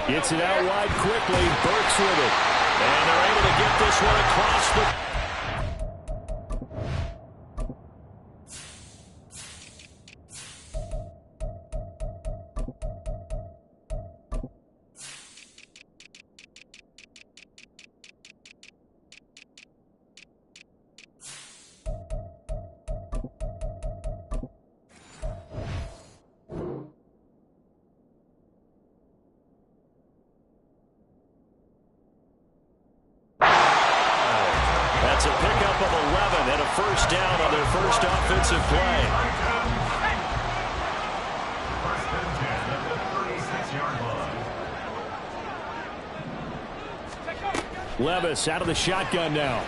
Gets it out wide quickly. Burks with it. And they're able to get this one across the... That's a pickup of 11 and a first down on their first offensive play. First and 10 at the 36-yard line. Levis out of the shotgun now.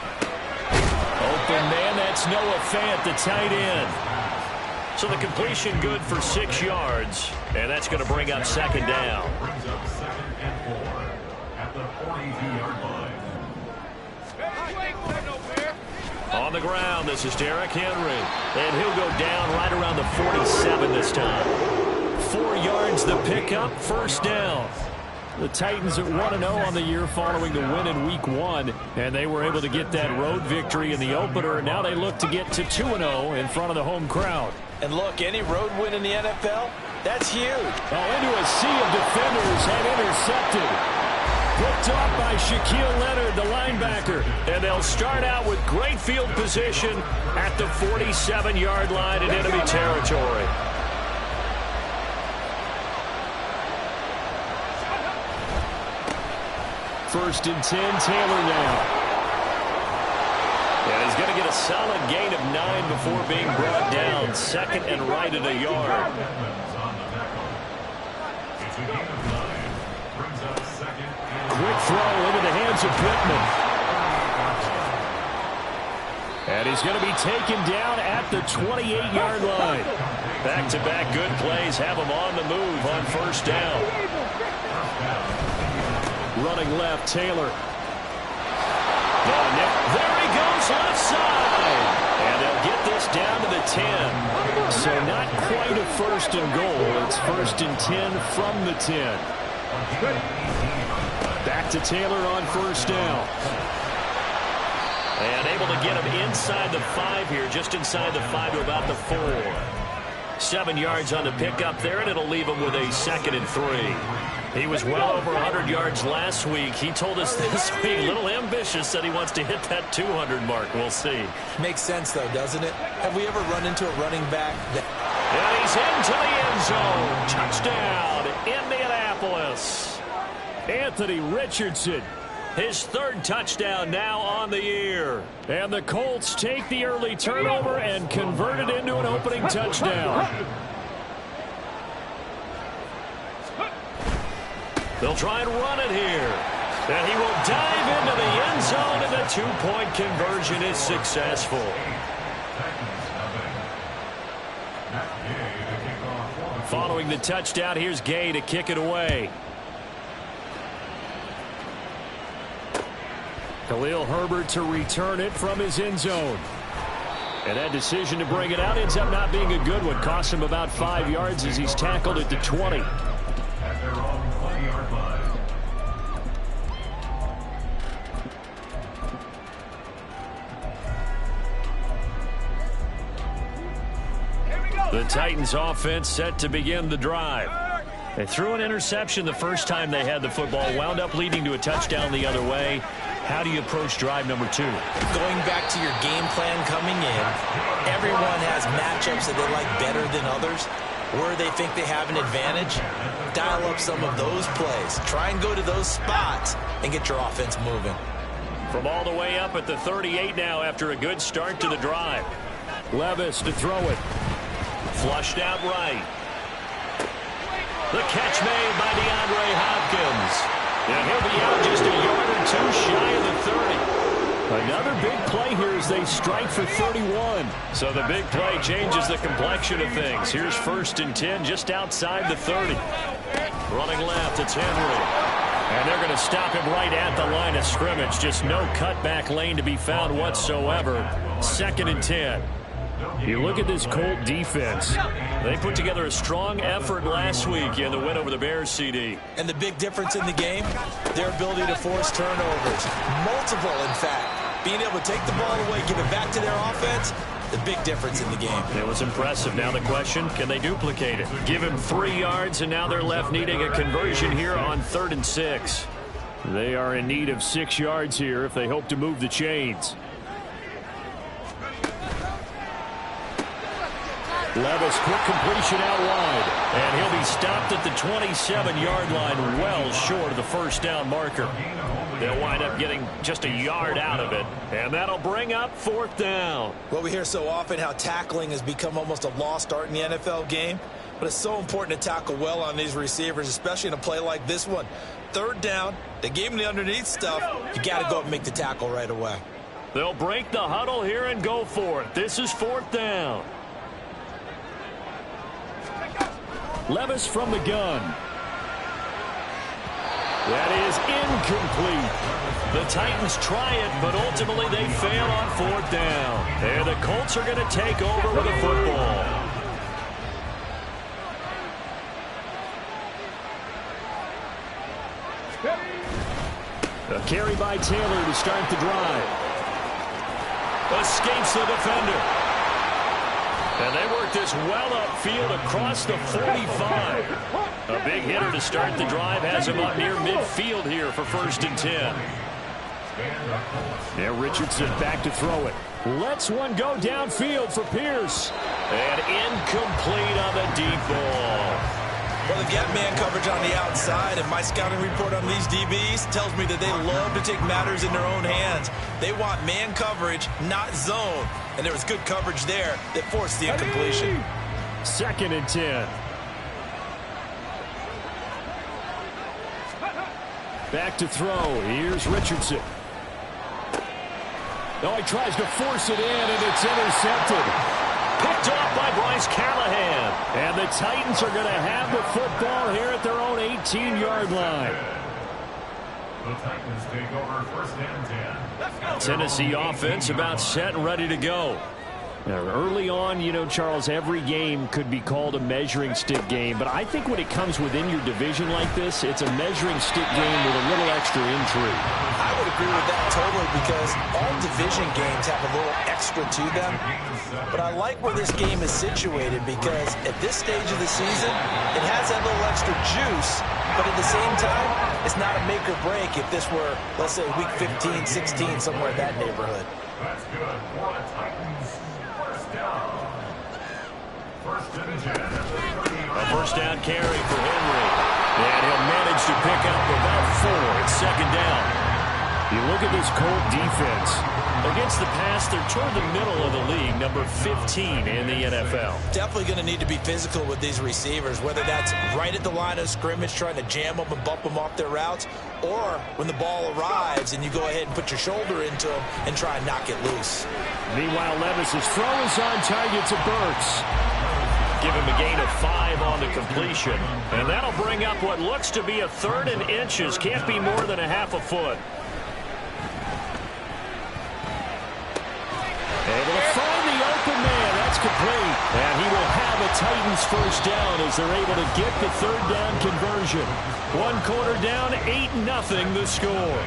Open man, that's Noah Fant, the tight end. So the completion good for 6 yards, and that's going to bring up second down. Brings up 2nd and 4 at the 42-yard line. On the ground, this is Derrick Henry. And he'll go down right around the 47 this time. 4 yards the pickup, first down. The Titans at 1-0 on the year following the win in Week 1. And they were able to get that road victory in the opener. And now they look to get to 2-0 in front of the home crowd. And look, any road win in the NFL, that's huge. Oh, into a sea of defenders and intercepted. Picked off by Shaquille Leonard, the linebacker. And they'll start out with great field position at the 47-yard line in enemy territory. First and 10, Taylor now. And he's going to get a solid gain of 9 before being brought down. Second and right at a yard. Quick throw into the hands of Pittman. And he's going to be taken down at the 28-yard line. Back-to-back good plays have him on the move on first down. Running left, Taylor. There he goes, left side. And they'll get this down to the 10. So not quite a first and goal. It's first and 10 from the 10. Back to Taylor on first down. And able to get him inside the 5 here, just inside the 5 to about the 4. 7 yards on the pickup there, and it'll leave him with a 2nd and 3. He was well over 100 yards last week. He told us this week, a little ambitious, said he wants to hit that 200 mark. We'll see. Makes sense, though, doesn't it? Have we ever run into a running back that... And he's into the end zone. Touchdown, Indianapolis. Anthony Richardson, his 3rd touchdown now on the year. And the Colts take the early turnover and convert it into an opening touchdown. They'll try and run it here. And he will dive into the end zone, and the 2-point conversion is successful. Following the touchdown, here's Gay to kick it away. Khalil Herbert to return it from his end zone. And that decision to bring it out ends up not being a good one. Cost him about 5 yards as he's tackled at the 20. At their own 20-yard line. The Titans offense set to begin the drive. They threw an interception the first time they had the football, wound up leading to a touchdown the other way. How do you approach drive number 2? Going back to your game plan coming in, everyone has matchups that they like better than others. Where they think they have an advantage, dial up some of those plays. Try and go to those spots and get your offense moving. From all the way up at the 38 now after a good start to the drive. Levis to throw it. Flushed out right. The catch made by DeAndre Hopkins. And he'll be out just a yard or 2 shy of the 30. Another big play here as they strike for 31. So the big play changes the complexion of things. Here's first and 10 just outside the 30. Running left, it's Henry. And they're going to stop him right at the line of scrimmage. Just no cutback lane to be found whatsoever. 2nd and 10. You look at this Colt defense. They put together a strong effort last week in the win over the Bears, CD. And the big difference in the game, their ability to force turnovers. Multiple, in fact. Being able to take the ball away, give it back to their offense, the big difference in the game. It was impressive. Now the question, can they duplicate it? Give him 3 yards, and now they're left needing a conversion here on 3rd and 6. They are in need of 6 yards here if they hope to move the chains. Levis, quick completion out wide. And he'll be stopped at the 27-yard line, well short of the first down marker. They'll wind up getting just a yard out of it. And that'll bring up 4th down. Well, we hear so often how tackling has become almost a lost art in the NFL game. But it's so important to tackle well on these receivers, especially in a play like this one. 3rd down, they gave him the underneath stuff. You got to go up and make the tackle right away. They'll break the huddle here and go for it. This is 4th down. Levis from the gun. That is incomplete. The Titans try it, but ultimately they fail on 4th down. And the Colts are going to take over with the football. A carry by Taylor to start the drive. Escapes the defender. And they work this well upfield across the 45. A big hitter to start the drive has him up near midfield here for 1st and 10. Now Richardson back to throw it. Lets one go downfield for Pierce. And incomplete on the deep ball. Well, they get man coverage on the outside, and my scouting report on these DBs tells me that they love to take matters in their own hands. They want man coverage, not zone. And there was good coverage there that forced the incompletion. 2nd and 10. Back to throw. Here's Richardson. Oh, he tries to force it in, and it's intercepted. Picked off by Bryce Callahan. And the Titans are going to have the football here at their own 18-yard line. The Titans take over 1st and 10. Tennessee offense about set and ready to go. Now, early on, you know, Charles, every game could be called a measuring stick game. But I think when it comes within your division like this, it's a measuring stick game with a little extra intrigue. I would agree with that totally because all division games have a little extra to them. But I like where this game is situated because at this stage of the season, it has that little extra juice. But at the same time, it's not a make or break if this were, let's say, week 15, 16, somewhere in that neighborhood. That's good for the Titans. 1st down. 1st and 10 at the 30-yard. A 1st down carry for Henry. And he'll manage to pick up about 4. It's 2nd down. You look at this Colt defense. Against the pass, they're toward the middle of the league, number 15 in the NFL. Definitely going to need to be physical with these receivers, whether that's right at the line of scrimmage, trying to jam them and bump them off their routes, or when the ball arrives and you go ahead and put your shoulder into them and try and knock it loose. Meanwhile, Levis's throw is on target to Burks. Give him a gain of 5 on the completion. And that'll bring up what looks to be a 3rd and inches. Can't be more than a half a foot. Able to find the open man. That's complete. And he will have a Titans 1st down as they're able to get the 3rd down conversion. 1 quarter down, 8-0 the score.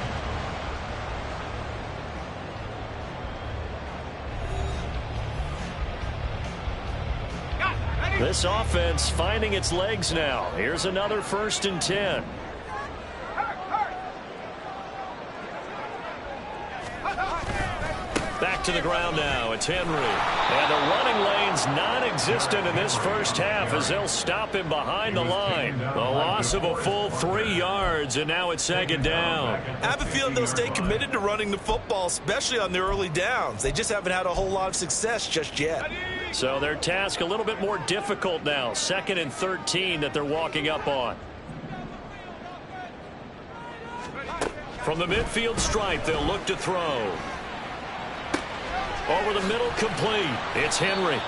This offense finding its legs now. Here's another 1st and 10. Back to the ground now. It's Henry. And the running lane's non-existent in this first half as they'll stop him behind the line. A loss of a full 3 yards, and now it's 2nd down. I have a feeling they'll stay committed to running the football, especially on the early downs. They just haven't had a whole lot of success just yet. So their task a little bit more difficult now. 2nd and 13 that they're walking up on. From the midfield stripe, they'll look to throw. Over the middle, complete. It's Henry.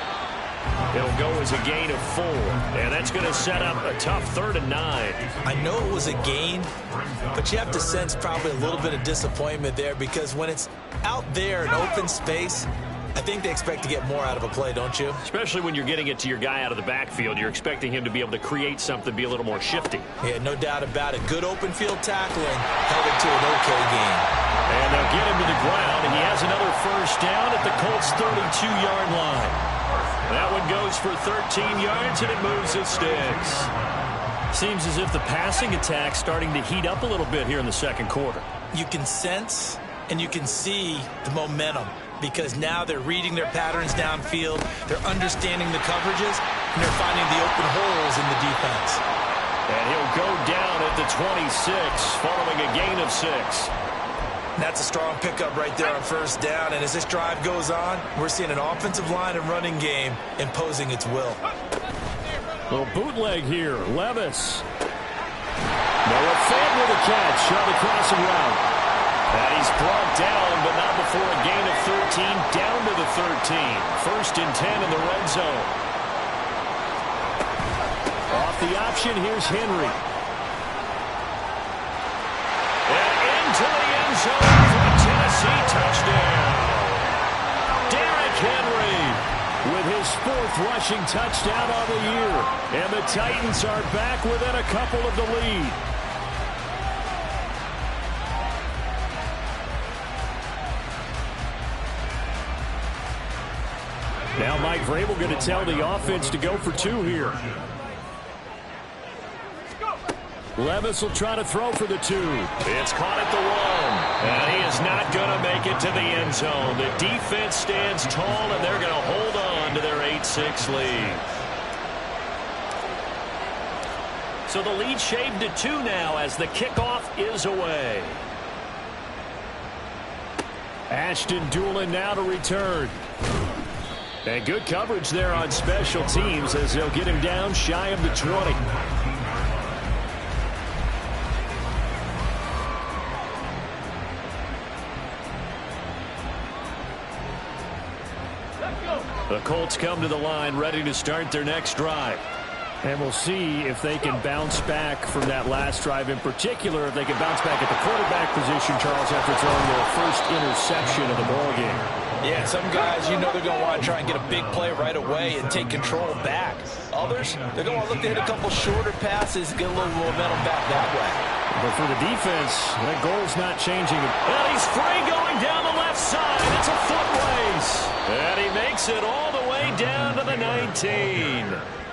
It'll go as a gain of 4. And that's going to set up a tough 3rd and 9. I know it was a gain, but you have to sense probably a little bit of disappointment there because when it's out there in open space, I think they expect to get more out of a play, don't you? Especially when you're getting it to your guy out of the backfield. You're expecting him to be able to create something, be a little more shifty. Yeah, no doubt about it. Good open field tackling held it to an okay game. And they'll get him to the ground, and he has another first down at the Colts' 32-yard line. That one goes for 13 yards, and it moves the sticks. Seems as if the passing attack's starting to heat up a little bit here in the second quarter. You can sense and you can see the momentum because now they're reading their patterns downfield, they're understanding the coverages, and they're finding the open holes in the defense. And he'll go down at the 26, following a gain of 6. That's a strong pickup right there on first down, and as this drive goes on, we're seeing an offensive line and running game imposing its will. Little bootleg here, Levis. Noah Fant with a catch on the crossing route. And he's brought down, but not before a gain of 13, down to the 13. First and 10 in the red zone. Off the option, here's Henry. And into the end zone for a Tennessee touchdown. Derrick Henry with his 4th rushing touchdown on the year. And the Titans are back within a couple of the lead. Now Mike Vrabel going to tell the offense to go for 2 here. Levis will try to throw for the 2. It's caught at the 1. And he is not going to make it to the end zone. The defense stands tall, and they're going to hold on to their 8-6 lead. So the lead shaved to 2 now as the kickoff is away. Ashton Doolin now to return. And good coverage there on special teams as they'll get him down shy of the 20. The Colts come to the line ready to start their next drive. And we'll see if they can bounce back from that last drive. In particular, if they can bounce back at the quarterback position, Charles, after throwing their first interception of the ballgame. Yeah, some guys, you know they're going to want to try and get a big play right away and take control back. Others, they're going to look to hit a couple shorter passes, get a little momentum back that way. But for the defense, that goal's not changing. And he's free going down the left side. It's a foot race. And he makes it all the way down to the 19.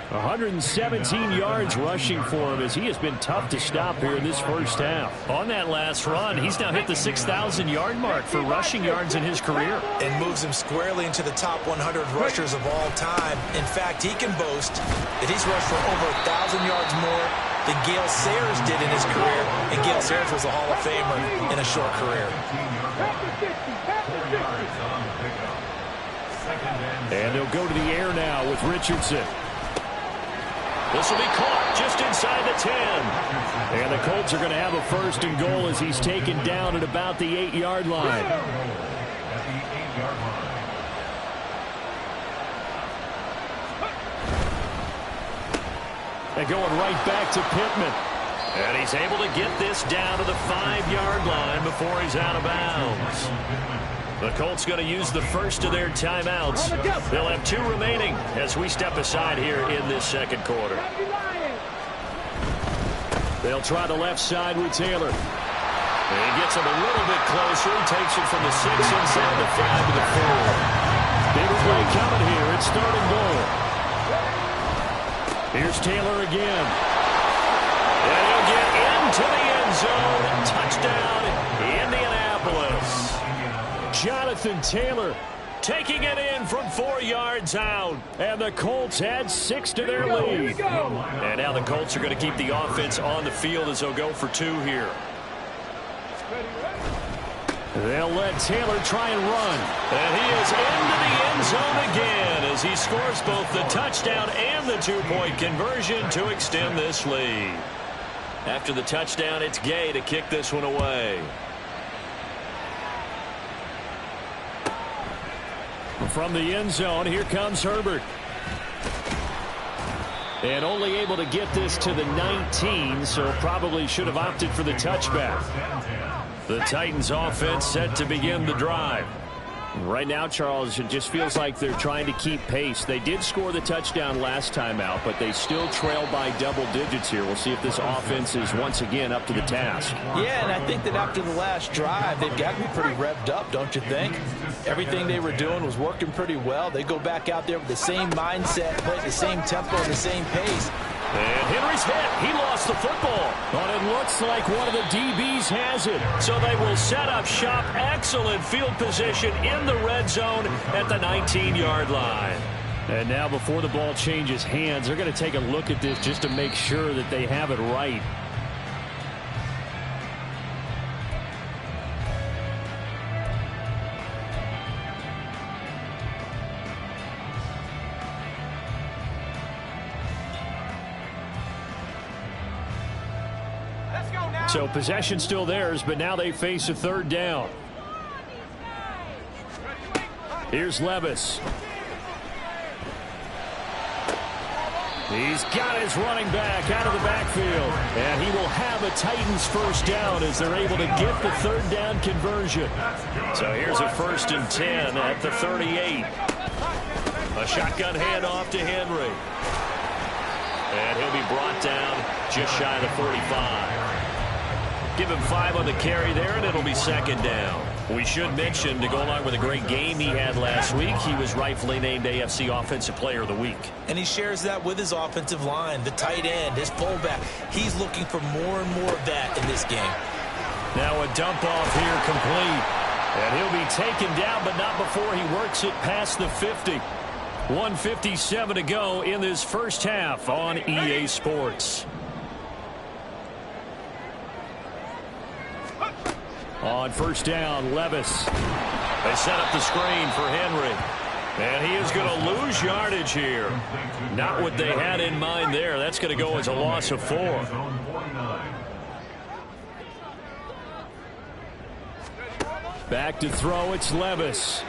117 yards rushing for him as he has been tough to stop here in this first half. On that last run, he's now hit the 6,000-yard mark for rushing yards in his career. And moves him squarely into the top 100 rushers of all time. In fact, he can boast that he's rushed for over 1,000 yards more than Gale Sayers did in his career. And Gale Sayers was a Hall of Famer in a short career. And they'll go to the air now with Richardson. This will be caught just inside the 10. And the Colts are going to have a first and goal as he's taken down at about the 8-yard line. And going right back to Pittman. And he's able to get this down to the 5-yard line before he's out of bounds. The Colts going to use the first of their timeouts. They'll have 2 remaining as we step aside here in this second quarter. They'll try the left side with Taylor. And he gets him a little bit closer. Takes it from the 6 inside the 5 to the 4. Big play coming here. It's 3rd and goal. Here's Taylor again. And he'll get into the end zone. Touchdown, Indianapolis. Jonathan Taylor taking it in from 4 yards out. And the Colts add 6 to their lead. And now the Colts are going to keep the offense on the field as they'll go for 2 here. They'll let Taylor try and run. And he is into the end zone again as he scores both the touchdown and the 2-point conversion to extend this lead. After the touchdown, it's Gay to kick this one away. From the end zone, here comes Herbert. And only able to get this to the 19, so probably should have opted for the touchback. The Titans offense set to begin the drive. Right now, Charles, it just feels like they're trying to keep pace. They did score the touchdown last time out, but they still trail by double digits here. We'll see if this offense is once again up to the task. Yeah, and I think that after the last drive, they've got to be pretty revved up, don't you think? Everything they were doing was working pretty well. They go back out there with the same mindset, play at the same tempo, the same pace. And Henry's hit. He lost the football. But it looks like one of the DBs has it. So they will set up shop. Excellent field position in the red zone at the 19-yard line. And now before the ball changes hands, they're going to take a look at this just to make sure that they have it right. So possession still theirs, but now they face a third down. Here's Levis. He's got his running back out of the backfield. And he will have a Titans first down as they're able to get the third down conversion. So here's a 1st and 10 at the 38. A shotgun handoff to Henry. And he'll be brought down just shy of the 45. Give him 5 on the carry there, and it'll be 2nd down. We should mention, to go along with a great game he had last week, he was rightfully named AFC Offensive Player of the Week. And he shares that with his offensive line, the tight end, his fullback. He's looking for more and more of that in this game. Now a dump off here complete. And he'll be taken down, but not before he works it past the 50. 1:57 to go in this first half on EA Sports. On 1st down, Levis. They set up the screen for Henry. And he is going to lose yardage here. Not what they had in mind there. That's going to go as a loss of 4. Back to throw, it's Levis.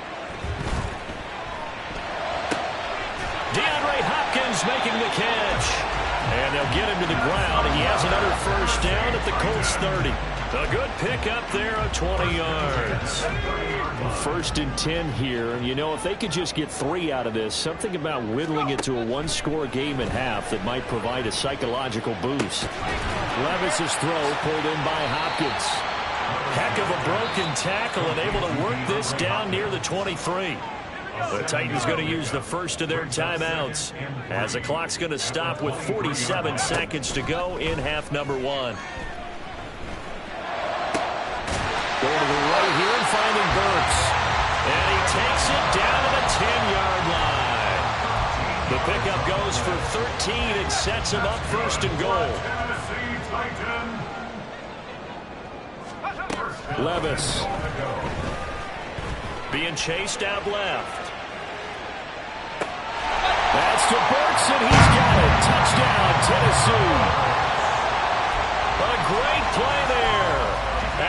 DeAndre Hopkins making the catch. And they'll get him to the ground. He has another 1st down at the Colts 30. A good pick up there of 20 yards. 1st and 10 here. And, you know, if they could just get 3 out of this, something about whittling it to a 1-score game at half that might provide a psychological boost. Levis's throw pulled in by Hopkins. Heck of a broken tackle and able to work this down near the 23. The Titans going to use the first of their timeouts as the clock's going to stop with 47 seconds to go in half number 1. Going to the right here and finding Burks. And he takes it down to the 10-yard line. The pickup goes for 13 and sets him up 1st and goal. Levis. Being chased out left. That's to Burks, and he's got it. Touchdown, Tennessee. A great play there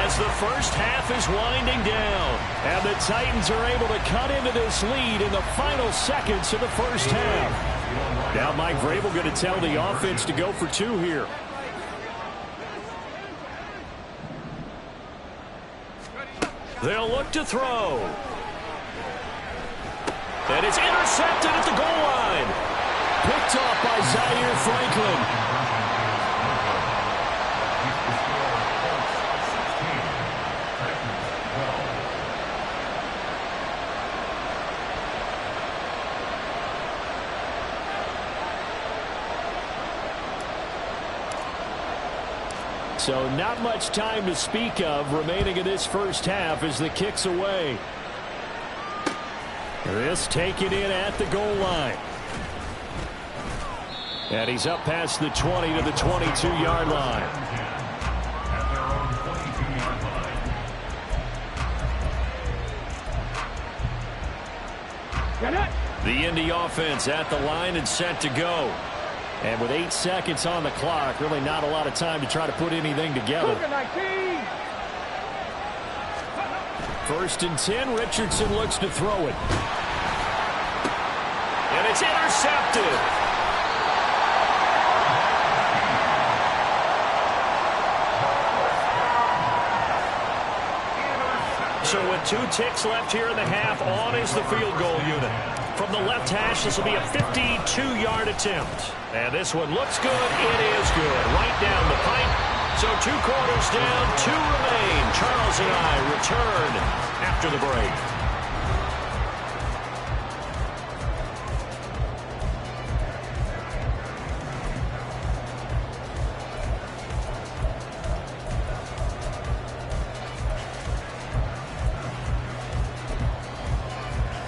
as the first half is winding down. And the Titans are able to cut into this lead in the final seconds of the first half. Now Mike Vrabel going to tell the offense to go for 2 here. They'll look to throw. And it's intercepted at the goal line. Picked off by Zaire Franklin. So not much time to speak of remaining in this first half as the kick's away. This taken in at the goal line. And he's up past the 20 to the 22-yard line. The Indy offense at the line and set to go. And with 8 seconds on the clock, really not a lot of time to try to put anything together. 1st and 10, Richardson looks to throw it. And it's intercepted. So with 2 ticks left here in the half, on is the field goal unit. From the left hash, this will be a 52-yard attempt. And this one looks good. It is good. Right down the pipe. So 2 quarters down, 2 remain. Charles and I return after the break.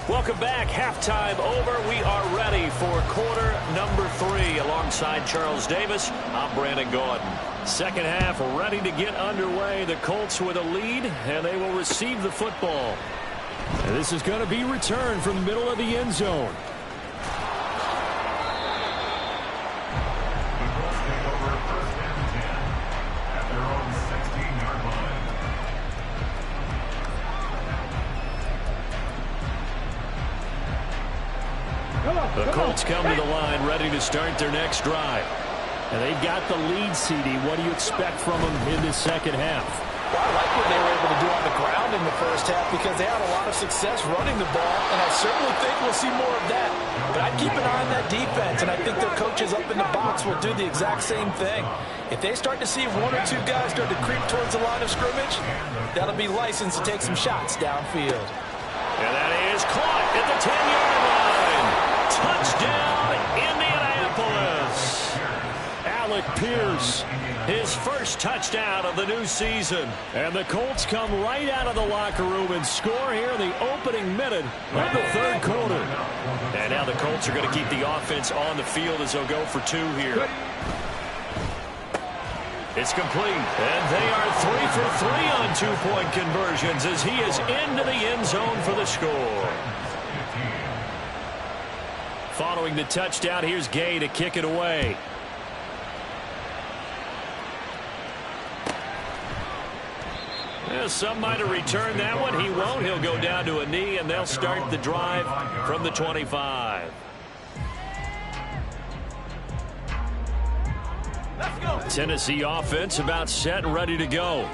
Welcome back. Halftime over. We are ready for quarter number 3. Alongside Charles Davis, I'm Brandon Gordon. Second half ready to get underway. The Colts with a lead, and they will receive the football. And this is going to be returned from the middle of the end zone. The Colts come to the line ready to start their next drive. And they've got the lead, CD. What do you expect from them in this second half? Well, I like what they were able to do on the ground in the first half because they had a lot of success running the ball, and I certainly think we'll see more of that. But I'd keep an eye on that defense, and I think their coaches up in the box will do the exact same thing. If they start to see 1 or 2 guys start to creep towards the line of scrimmage, that'll be licensed to take some shots downfield. And that is caught at the 10-yard line. Touchdown, Indianapolis. Alec Pierce, His first touchdown of the new season. and the Colts come right out of the locker room and score here in the opening minute of the third quarter. And now the Colts are going to keep the offense on the field as they'll go for 2 here. It's complete, and they are 3 for 3 on 2-point conversions as he is into the end zone for the score. Following the touchdown, here's Gay to kick it away. Yeah, some might have returned that one. He won't. He'll go down to a knee, and they'll start the drive from the 25. Tennessee offense about set and ready to go.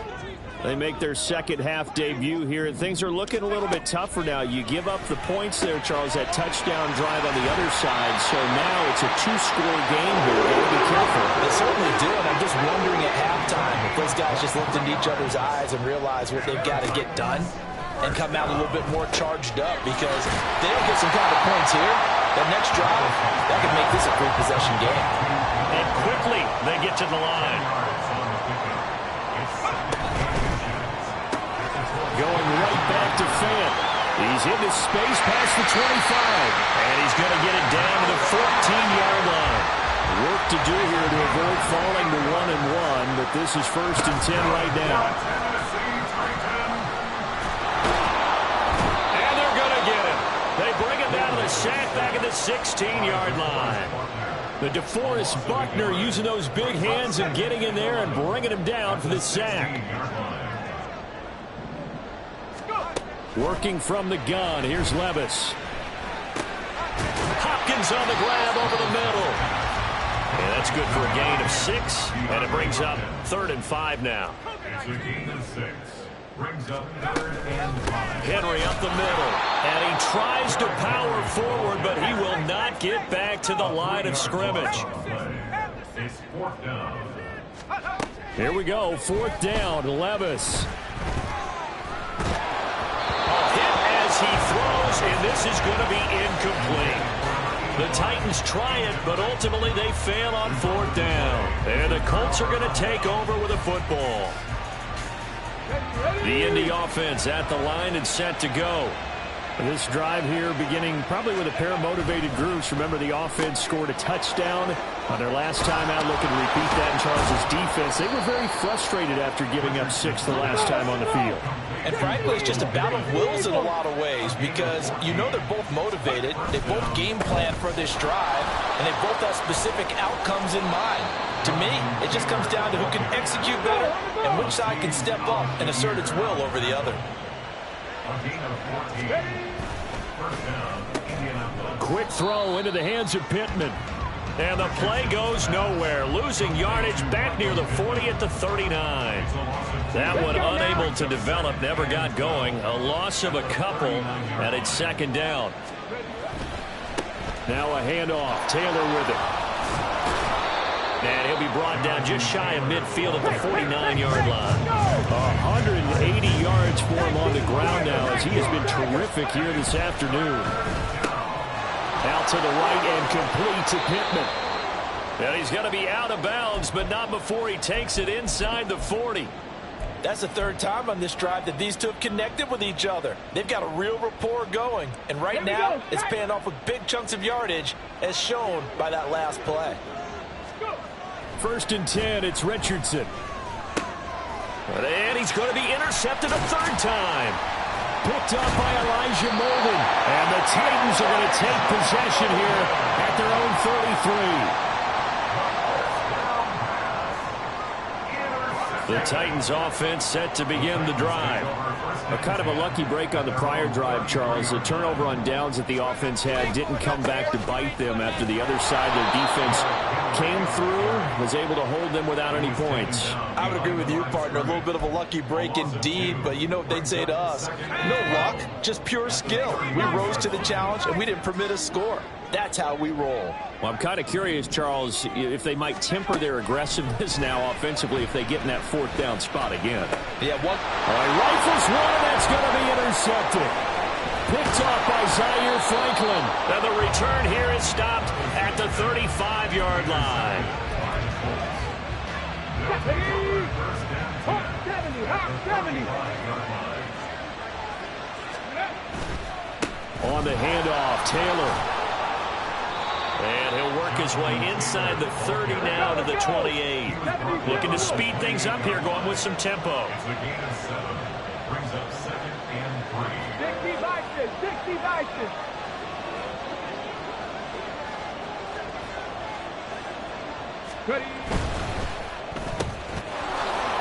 They make their second half debut here, and things are looking a little bit tougher now. You give up the points there, Charles, that touchdown drive on the other side. So now it's a 2-score game here. Got to be careful. They certainly do, and I'm just wondering at halftime if those guys just looked into each other's eyes and realized what they've got to get done and come out a little bit more charged up, because they don't get some kind of points here. That next drive, that could make this a 3-possession game. And quickly they get to the line. Going right back to Fant. He's into space past the 25. And he's going to get it down to the 14-yard line. Work to do here to avoid falling to 1-1, but this is 1st and 10 right now. And they're going to get it. They bring it down to the sack back at the 16-yard line. The DeForest Buckner using those big hands and getting in there and bringing him down for the sack. Working from the gun. Here's Levis. Hopkins on the grab over the middle. And that's good for a gain of 6. And it brings up 3rd and 5 now. It's a gain of 6. Brings up 3rd and 5. Henry up the middle. And he tries to power forward, but he will not get back to the line of scrimmage. It's 4th down. Here we go. 4th down. Levis. He throws, and this is going to be incomplete. The Titans try it, but ultimately they fail on 4th down. And the Colts are going to take over with a football. The Indy offense at the line and set to go. This drive here beginning probably with a pair of motivated groups. Remember, the offense scored a touchdown on their last time out, looking to repeat that in Charles' defense. They were very frustrated after giving up 6 the last time on the field. And frankly, it's just a battle of wills in a lot of ways, because you know they're both motivated, they both game plan for this drive, and they both have specific outcomes in mind. To me, it just comes down to who can execute better and which side can step up and assert its will over the other. A gain of 14. 1st down, Indianapolis. Quick throw into the hands of Pittman. And the play goes nowhere. Losing yardage back near the 40 at the 39. That one unable to develop, never got going. A loss of a couple, and it's second down. Now a handoff. Taylor with it. And he'll be brought down just shy of midfield at the 49-yard line. 180 yards for him on the ground now as he has been terrific here this afternoon. Out to the right and complete to Pittman. And he's going to be out of bounds, but not before he takes it inside the 40. That's the third time on this drive that these two have connected with each other. They've got a real rapport going. And right now, it's paying off with big chunks of yardage, as shown by that last play. 1st and 10, it's Richardson. And he's going to be intercepted a third time. Picked up by Elijah Molden. And the Titans are going to take possession here at their own 33. The Titans offense set to begin the drive. A kind of a lucky break on the prior drive, Charles. The turnover on downs that the offense had didn't come back to bite them after the other side. Their defense came through, was able to hold them without any points. I would agree with you, partner. A little bit of a lucky break indeed, but you know what they'd say to us. No luck, just pure skill. We rose to the challenge, and we didn't permit a score. That's how we roll. Well, I'm kind of curious, Charles, if they might temper their aggressiveness now offensively if they get in that 4th down spot again. Yeah, one. All right, rifles one, that's going to be intercepted. Picked off by Zaire Franklin. And the return here is stopped at the 35-yard line. 70. On the handoff, Taylor. And he'll work his way inside the 30 now to the 28. Looking to speed things up here, going with some tempo. Brings up 2nd and 3.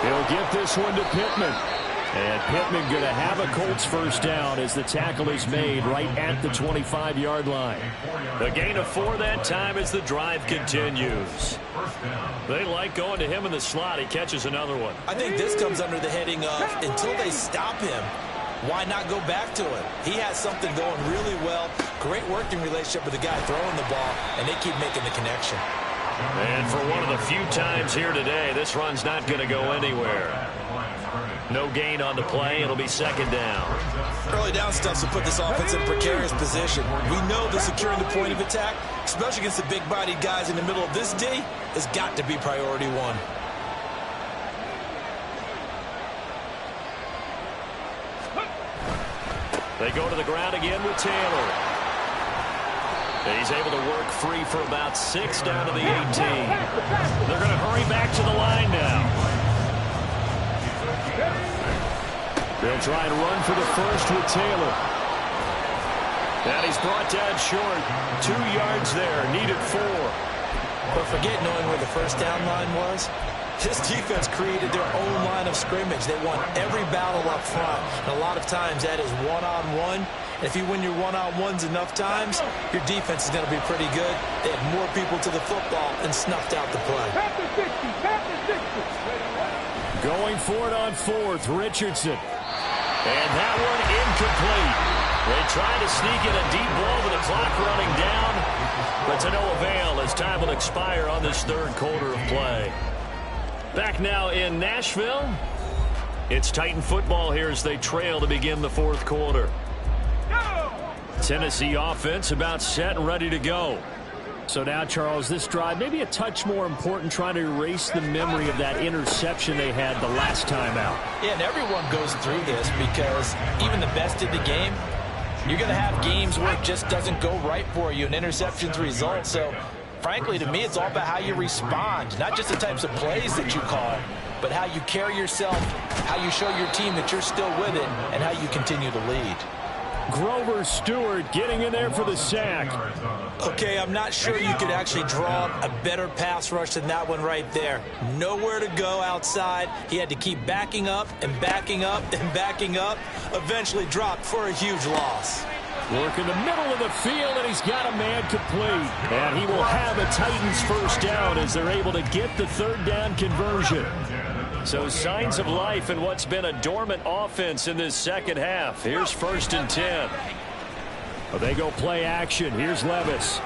He'll get this one to Pittman. And Pittman going to have a Colts 1st down as the tackle is made right at the 25-yard line. A gain of 4 that time as the drive continues. They like going to him in the slot. He catches another one. I think this comes under the heading of until they stop him, why not go back to it? He has something going really well. Great working relationship with the guy throwing the ball, and they keep making the connection. And for one of the few times here today, this run's not going to go anywhere. No gain on the play. It'll be 2nd down. Early down stuff will put this offense in a precarious position. We know that securing the point of attack, especially against the big-bodied guys in the middle of this D, has got to be priority one. They go to the ground again with Taylor. He's able to work free for about 6 down to the 18. They're going to hurry back to the line now. They'll try and run for the first with Taylor. And he's brought down short. 2 yards there. Needed 4. But forget knowing where the first down line was. This defense created their own line of scrimmage. They won every battle up front. And a lot of times that is one-on-one. If you win your one-on-ones enough times, your defense is going to be pretty good. They had more people to the football and snuffed out the play. Going for it on 4th, Richardson. And that one incomplete. They tried to sneak in a deep ball with the clock running down, but to no avail as time will expire on this 3rd quarter of play. Back now in Nashville. It's Titan football here as they trail to begin the 4th quarter. Tennessee offense about set and ready to go. So now, Charles, this drive maybe a touch more important, trying to erase the memory of that interception they had the last time out. Yeah, and everyone goes through this because even the best in the game, you're going to have games where it just doesn't go right for you, and interceptions result. So, frankly, to me, it's all about how you respond, not just the types of plays that you call, but how you carry yourself, how you show your team that you're still with it, and how you continue to lead. Grover Stewart getting in there for the sack. Okay, I'm not sure you could actually draw a better pass rush than that one right there. Nowhere to go outside. He had to keep backing up and backing up and backing up. Eventually dropped for a huge loss. Work in the middle of the field, and he's got a man complete. And he will have a Titans first down as they're able to get the third down conversion. So signs of life in what's been a dormant offense in this second half. Here's 1st and 10. Well, they go play action. Here's Levis.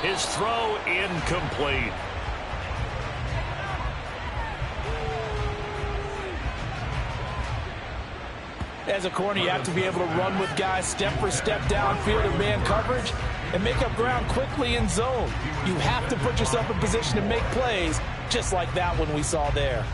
His throw incomplete. As a corner, you have to be able to run with guys step for step downfield in man coverage and make up ground quickly in zone. You have to put yourself in position to make plays just like that one we saw there.